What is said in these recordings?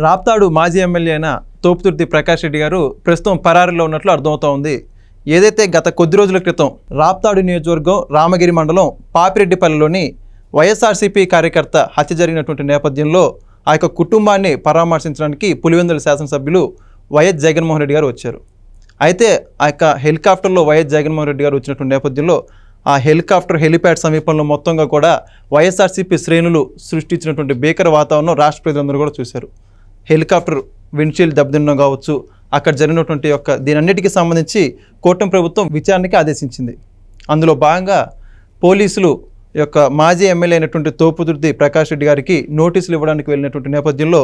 రాప్తాడు మాజీ ఎమ్మెల్యే అయిన తోపుతుర్తి ప్రకాష్ రెడ్డి గారు ప్రస్తుతం పరారీలో ఉన్నట్లు అర్థమవుతా ఉంది. ఏదైతే గత కొద్ది రోజుల క్రితం రాప్తాడు నియోజకవర్గం రామగిరి మండలం పాపిరెడ్డిపల్లిలోని వైఎస్ఆర్సీపీ కార్యకర్త హత్య జరిగినటువంటి నేపథ్యంలో ఆ యొక్క కుటుంబాన్ని పరామర్శించడానికి పులివెందుల శాసనసభ్యులు వైఎస్ జగన్మోహన్ రెడ్డి గారు వచ్చారు. అయితే ఆ యొక్క హెలికాప్టర్లో వైఎస్ జగన్మోహన్ రెడ్డి గారు వచ్చినటువంటి నేపథ్యంలో ఆ హెలికాప్టర్ హెలిప్యాడ్ సమీపంలో మొత్తంగా కూడా వైఎస్ఆర్సీపీ శ్రేణులు సృష్టించినటువంటి భీకర వాతావరణం రాష్ట్ర ప్రజలందరూ కూడా చూశారు. హెలికాప్టర్ విండ్షీల్డ్ దెబ్బతినడం కావచ్చు, అక్కడ జరిగినటువంటి దీనన్నిటికీ సంబంధించి కూటమి ప్రభుత్వం విచారణకి ఆదేశించింది. అందులో భాగంగా పోలీసులు యొక్క మాజీ ఎమ్మెల్యే అయినటువంటి తోపుతుర్తి ప్రకాష్ రెడ్డి గారికి నోటీసులు ఇవ్వడానికి వెళ్ళినటువంటి నేపథ్యంలో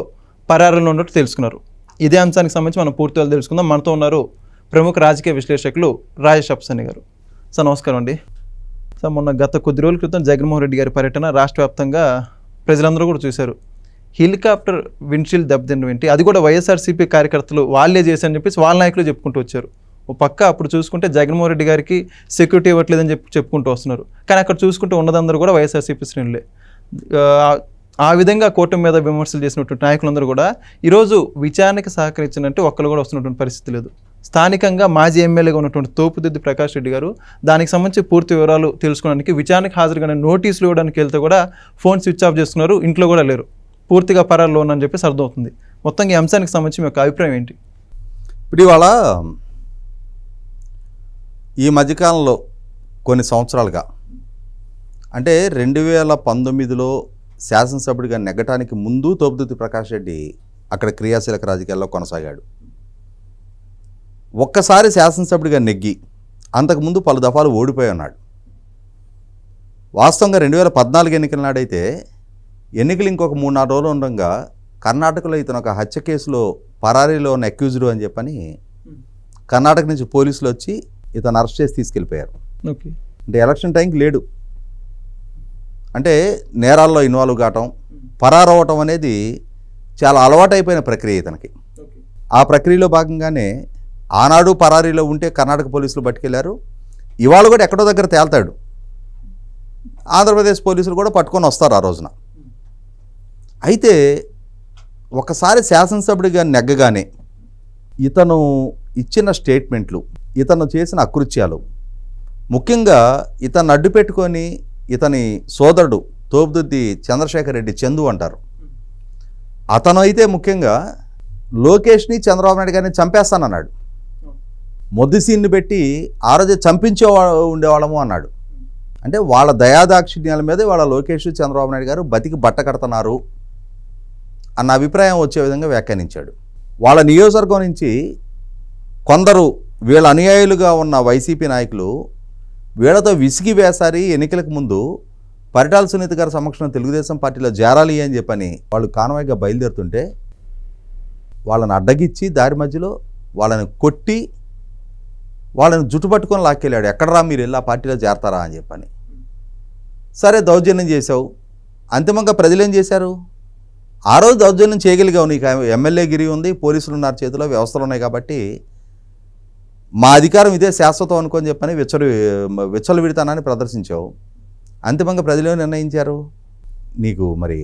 పరారీలో ఉన్నట్టు తెలుసుకున్నారు. ఇదే అంశానికి సంబంధించి మనం పూర్తిగా తెలుసుకుందాం. మనతో ఉన్నారు ప్రముఖ రాజకీయ విశ్లేషకులు రాజేష్ అప్సని గారు. సార్ నమస్కారం అండి. సార్ మొన్న గత కొద్ది రోజుల క్రితం జగన్మోహన్ రెడ్డి గారి పర్యటన రాష్ట్ర వ్యాప్తంగా ప్రజలందరూ కూడా చూశారు. హెలికాప్టర్ విండ్షీల్డ్ దెబ్బతినడం ఏంటి, అది కూడా వైఎస్ఆర్సీపీ కార్యకర్తలు వాళ్ళే చేశారని చెప్పేసి వాళ్ళ నాయకులు చెప్పుకుంటూ వచ్చారు. ఓ పక్క అప్పుడు చూసుకుంటే జగన్మోహన్ రెడ్డి గారికి సెక్యూరిటీ ఇవ్వట్లేదని చెప్పుకుంటూ వస్తున్నారు. కానీ అక్కడ చూసుకుంటే ఉన్నదందరూ కూడా వైఎస్ఆర్సీపీ శ్రేణులే. ఆ విధంగా కూటమి మీద విమర్శలు చేసినటువంటి నాయకులందరూ కూడా ఈరోజు విచారణకి సహకరించినట్టు ఒక్కరు కూడా వస్తున్నటువంటి పరిస్థితి లేదు. స్థానికంగా మాజీ ఎమ్మెల్యేగా ఉన్నటువంటి తోపుతుర్తి ప్రకాష్ రెడ్డి గారు దానికి సంబంధించి పూర్తి వివరాలు తెలుసుకోవడానికి విచారణకు హాజరుగానే నోటీసులు ఇవ్వడానికి వెళ్తే కూడా ఫోన్ స్విచ్ ఆఫ్ చేస్తున్నారు, ఇంట్లో కూడా లేరు, పూర్తిగా పరారీలో ఉన్నారని చెప్పేసి అర్థమవుతుంది. మొత్తంగా ఈ అంశానికి సంబంధించి మీ యొక్క అభిప్రాయం ఏంటి? ఇప్పుడు ఇవాళ ఈ మధ్యకాలంలో కొన్ని సంవత్సరాలుగా అంటే 2019లో శాసనసభ్యుడిగా నెగ్గటానికి ముందు తోపుతుర్తి ప్రకాష్ రెడ్డి అక్కడ క్రియాశీలక రాజకీయాల్లో కొనసాగాడు. ఒక్కసారి శాసనసభ్యుడిగా నెగ్గి అంతకుముందు పలు దఫాలు ఓడిపోయి ఉన్నాడు. వాస్తవంగా 2014 ఎన్నికల నాడైతే ఎన్నికలు ఇంకొక 3-4 రోజులు ఉండగా కర్ణాటకలో ఇతను ఒక హత్య కేసులో పరారీలో ఉన్న అక్యూజ్డ్ అని చెప్పని కర్ణాటక నుంచి పోలీసులు వచ్చి ఇతను అరెస్ట్ చేసి తీసుకెళ్ళిపోయారు. అంటే ఎలక్షన్ టైంకి లేడు. అంటే నేరాల్లో ఇన్వాల్వ్ కావటం, పరారవటం అనేది చాలా అలవాటైపోయిన ప్రక్రియ ఇతనికి. ఆ ప్రక్రియలో భాగంగానే ఆనాడు పరారీలో ఉంటే కర్ణాటక పోలీసులు పట్టుకెళ్లారు. ఇవాళ కూడా ఎక్కడో దగ్గర తేల్తాడు. ఆంధ్రప్రదేశ్ పోలీసులు కూడా పట్టుకొని వస్తారు ఆ రోజున. అయితే ఒకసారి శాసనసభ్యుడిగా నెగ్గగానే ఇతను ఇచ్చిన స్టేట్మెంట్లు, ఇతను చేసిన అకృత్యాలు, ముఖ్యంగా ఇతను అడ్డు పెట్టుకొని ఇతని సోదరుడు తోపుతుర్తి చంద్రశేఖర్ రెడ్డి చందు అంటారు, అతను అయితే ముఖ్యంగా లోకేష్ని చంద్రబాబు నాయుడు గారిని చంపేస్తానన్నాడు. మొద్దుసీన్ని పెట్టి ఆ రోజు చంపించే ఉండేవాళ్ళము అన్నాడు. అంటే వాళ్ళ దయాదాక్షిణ్యాల మీదే వాళ్ళ లోకేష్ చంద్రబాబు నాయుడు గారు బతికి బట్ట కడుతున్నారు అన్న అభిప్రాయం వచ్చే విధంగా వ్యాఖ్యానించాడు. వాళ్ళ నియోజకవర్గం నుంచి కొందరు వీళ్ళ అనుయాయులుగా ఉన్న వైసీపీ నాయకులు వీళ్ళతో విసిగి వేసారి ఎన్నికలకు ముందు పరిటాల సునీత గారి సమక్షంలో తెలుగుదేశం పార్టీలో చేరాలి అని చెప్పని వాళ్ళు కాన్వాయ్గా బయలుదేరుతుంటే వాళ్ళని అడ్డగిచ్చి దారి మధ్యలో వాళ్ళని కొట్టి వాళ్ళని జుట్టు పట్టుకొని లాక్కెళ్ళాడు. ఎక్కడరా మీరు వెళ్ళి ఆ పార్టీలో చేరతారా అని చెప్పని. సరే దౌర్జన్యం చేశావు, అంతిమంగా ప్రజలు ఏం చేశారు? ఆ రోజు దౌర్జన్యం చేయగలిగావు, నీకు ఎమ్మెల్యే గిరి ఉంది, పోలీసులు ఉన్నారు చేతిలో, వ్యవస్థలు ఉన్నాయి కాబట్టి మా అధికారం ఇదే శాశ్వతం అనుకొని చెప్పని విచ్చలవిడితనాన్ని ప్రదర్శించావు. అంతిమంగా ప్రజలు నిర్ణయించారు, నీకు మరి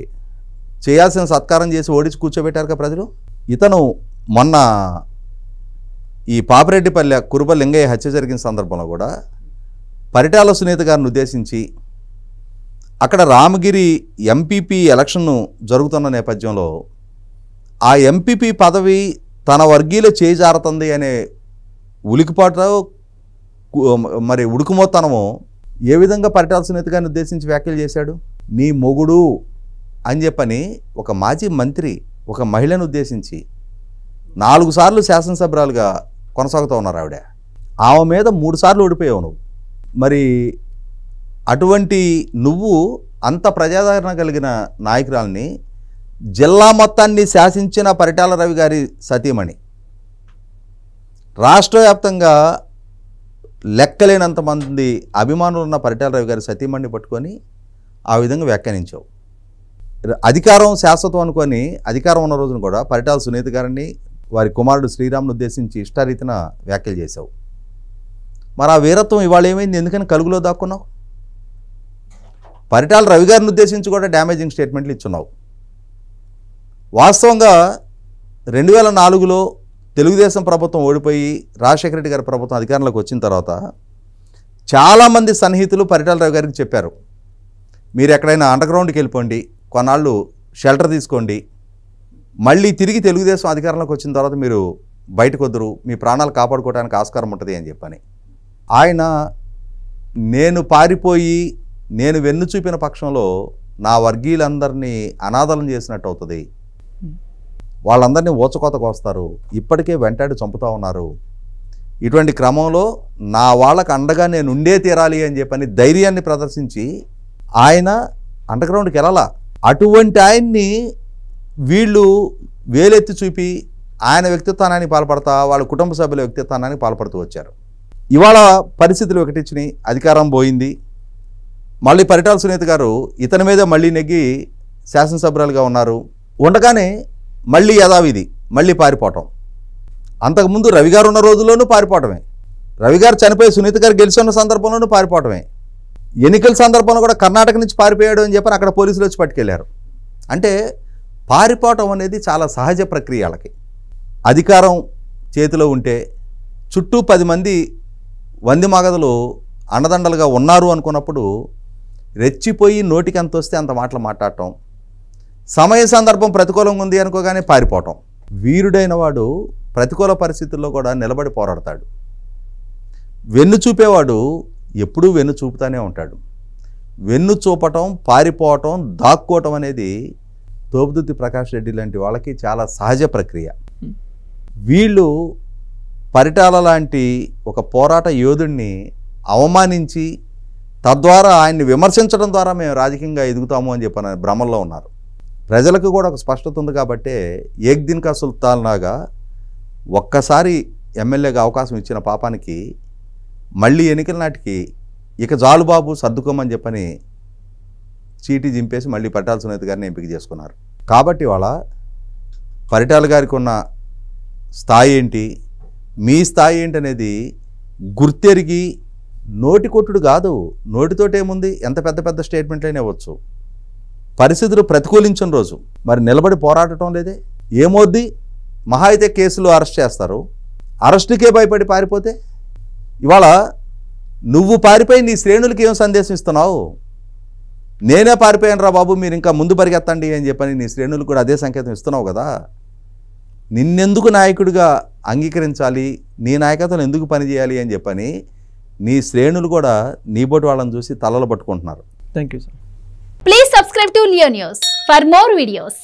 చేయాల్సిన సత్కారం చేసి ఓడించి కూర్చోబెట్టారు కదా ప్రజలు. ఇతను మొన్న ఈ పాపిరెడ్డిపల్లె కురుబ లింగయ్య హత్య జరిగిన సందర్భంలో కూడా పరిటాల సునీత గారిని ఉద్దేశించి అక్కడ రామగిరి ఎంపీపీ ఎలక్షన్ జరుగుతున్న నేపథ్యంలో ఆ ఎంపీపీ పదవి తన వర్గీయులు చేజారుతుంది అనే ఉలికిపాటు మరి ఉడుకుమోతనము ఏ విధంగా పరిటాల సునీత గారిని ఉద్దేశించి వ్యాఖ్యలు చేశాడు? నీ మొగుడు అని చెప్పని ఒక మాజీ మంత్రి ఒక మహిళను ఉద్దేశించి 4 సార్లు శాసనసభ్యురాలుగా కొనసాగుతూ ఉన్నారు ఆవిడ. ఆమె మీద 3 సార్లు ఓడిపోయావు నువ్వు. మరి అటువంటి నువ్వు అంత ప్రజాదరణ కలిగిన నాయకురాల్ని, జిల్లా మొత్తాన్ని శాసించిన పరిటాల రవి గారి సతీమణి, రాష్ట్ర వ్యాప్తంగా లెక్కలేనంత మంది అభిమానులు ఉన్న పరిటాల రవి గారి సతీమణిని పట్టుకొని ఆ విధంగా వ్యాఖ్యానించావు. అధికారం శాశ్వతం అనుకొని అధికారం ఉన్న రోజున కూడా పరిటాల సునీత గారిని వారి కుమారుడు శ్రీరామ్ను ఉద్దేశించి ఇష్టారీతిన వ్యాఖ్యలు చేశావు. మరి ఆ వీరత్వం ఇవాళ ఏమైంది? ఎందుకని కలుగులో దాక్కున్నావు? పరిటాల రవి గారిని ఉద్దేశించి కూడా డ్యామేజింగ్ స్టేట్మెంట్లు ఇచ్చున్నావు. వాస్తవంగా 2004లో తెలుగుదేశం ప్రభుత్వం ఓడిపోయి రాజశేఖర రెడ్డి గారి ప్రభుత్వం అధికారంలోకి వచ్చిన తర్వాత చాలామంది సన్నిహితులు పరిటాల రవి గారికి చెప్పారు, మీరు ఎక్కడైనా అండర్గ్రౌండ్కి వెళ్ళిపోండి, కొన్నాళ్ళు షెల్టర్ తీసుకోండి, మళ్ళీ తిరిగి తెలుగుదేశం అధికారంలోకి వచ్చిన తర్వాత మీరు బయటకు వద్దరు, మీ ప్రాణాలు కాపాడుకోవడానికి ఆస్కారం ఉంటుంది అని చెప్పని. ఆయన నేను పారిపోయి నేను వెన్ను చూపిన పక్షంలో నా వర్గీయులందరినీ అనాథలం చేసినట్టు అవుతుంది, వాళ్ళందరినీ ఊచకోతకు వస్తారు, ఇప్పటికే వెంటాడి చంపుతూ ఉన్నారు, ఇటువంటి క్రమంలో నా వాళ్ళకు అండగా నేను ఉండే తీరాలి అని చెప్పని ధైర్యాన్ని ప్రదర్శించి ఆయన అండర్గ్రౌండ్కి వెళ్ళాలా. అటువంటి ఆయన్ని వీళ్ళు వేలెత్తి చూపి ఆయన వ్యక్తిత్వానికి పాల్పడతా వాళ్ళ కుటుంబ సభ్యుల వ్యక్తిత్వానికి పాల్పడుతూ వచ్చారు. ఇవాళ పరిస్థితులు ఒకటిచ్చినాయి, అధికారం పోయింది, మళ్ళీ పరిటాల సునీత గారు ఇతని మీద మళ్ళీ నెగ్గి శాసనసభ్యులుగా ఉన్నారు. ఉండగానే మళ్ళీ యథావిధి మళ్ళీ పారిపోవటం. అంతకుముందు రవి గారు ఉన్న రోజుల్లోనూ పారిపోవటమే, రవి గారు చనిపోయి సునీత గారు గెలిచిన సందర్భంలోనూ పారిపోవటమే, ఎన్నికల సందర్భంలో కూడా కర్ణాటక నుంచి పారిపోయాడు అని చెప్పని అక్కడ పోలీసులు వచ్చి పట్టుకెళ్ళారు. అంటే పారిపోవటం అనేది చాలా సహజ ప్రక్రియ. వాళ్ళకి అధికారం చేతిలో ఉంటే చుట్టూ 10 మంది వంది మగధలు అండదండలుగా ఉన్నారు అనుకున్నప్పుడు రెచ్చిపోయి నోటికి ఎంత వస్తే అంత మాటలు మాట్లాడటం, సమయ సందర్భం ప్రతికూలంగా ఉంది అనుకోగానే పారిపోవటం. వీరుడైన వాడు ప్రతికూల పరిస్థితుల్లో కూడా నిలబడి పోరాడతాడు. వెన్ను చూపేవాడు ఎప్పుడూ వెన్ను చూపుతానే ఉంటాడు. వెన్ను చూపటం, పారిపోవటం, దాక్కోవటం అనేది తోపుదుర్తి ప్రకాష్ రెడ్డి లాంటి వాళ్ళకి చాలా సహజ ప్రక్రియ. వీళ్ళు పరిటాల లాంటి ఒక పోరాట యోధుడిని అవమానించి తద్వారా ఆయన్ని విమర్శించడం ద్వారా మేము రాజకీయంగా ఎదుగుతాము అని చెప్పిన భ్రమల్లో ఉన్నారు. ప్రజలకు కూడా ఒక స్పష్టత ఉంది కాబట్టే ఏక్ దిన్ కా సుల్తాన్ లాగా ఒక్కసారి ఎమ్మెల్యేగా అవకాశం ఇచ్చిన పాపానికి మళ్ళీ ఎన్నికల నాటికి ఇక జాలుబాబు సర్దుకోమని చెప్పని చీటీ జింపేసి మళ్ళీ పరిటాల సునీత గారిని ఎంపిక చేసుకున్నారు. కాబట్టి వాళ్ళ పరిటాల గారికి ఉన్న స్థాయి ఏంటి, మీ స్థాయి ఏంటి అనేది గుర్తెరిగి నోటి కొట్టుడు కాదు, నోటితోటేముంది, ఎంత పెద్ద పెద్ద స్టేట్మెంట్లు అయినా ఇవ్వచ్చు. పరిస్థితులు ప్రతికూలించిన రోజు మరి నిలబడి పోరాడటం లేదే, ఏమొద్ది, మహా అయితే కేసులు అరెస్ట్ చేస్తారు, అరెస్టుకే భయపడి పారిపోతే ఇవాళ నువ్వు పారిపోయి నీ శ్రేణులకి ఏం సందేశం ఇస్తున్నావు, నేనే పారిపోయాను రా బాబు మీరు ఇంకా ముందు పరిగెత్తండి అని చెప్పని నీ శ్రేణులకు కూడా అదే సంకేతం ఇస్తున్నావు కదా. నిన్నెందుకు నాయకుడిగా అంగీకరించాలి, నీ నాయకత్వం ఎందుకు పనిచేయాలి అని చెప్పని నీ శ్రేణులు కూడా నీ బోటి వాళ్ళని చూసి తలలు పట్టుకుంటున్నారు. Thank you sir. Please subscribe to Leo News for more videos.